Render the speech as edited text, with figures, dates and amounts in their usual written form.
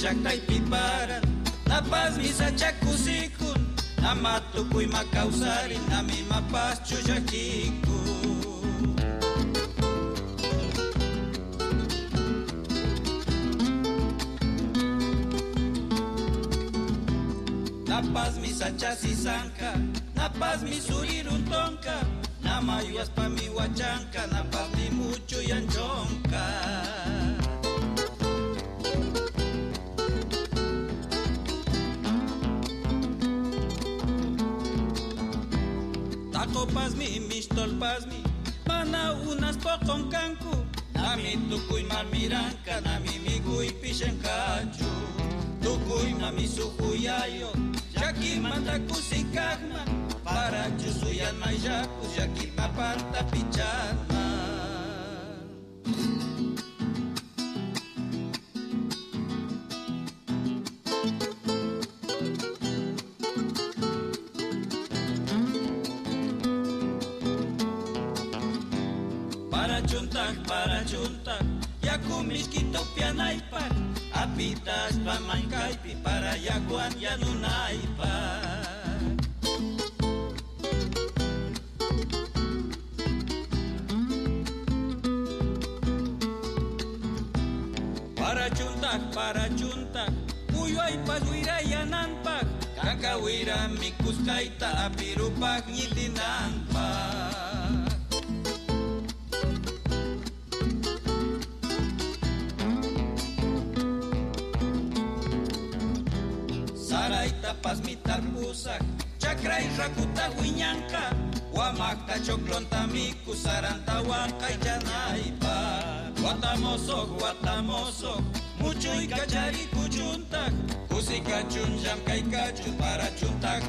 llaktaypi paran, napas misa chakusikun, nama tukuy makawsarin, nami mapas chullakiku. Napas misa chasisanka, napas mi surirun tonka, nama yuas pa mi wachanka, napas mi mucho yanchonka. Takopasmi, mistolpasmi, mana unas pokon kanku, nami tukuy marmiranka, nami miguy pishankachu. Tukuy nami sukuyayo, yaki manda kusikakma, para chusuyan mayyaku, yaki mapanta pichanma. Para chuntak, yaku miskito pianaypak, apitas pamankaypi para yakuan yanunaypak. Para chuntak, uyaypas wirayananpak, kakawira mikuskayta apirupak ñitinanpak. Sarayta pasmitar pusak, chakray rakuta wiñanka, wamakta choklonta miku saranta wankay janaypa. Watamosok, muchuy kachari kuchuntak, kusika chunjam kay kachu para chuntak.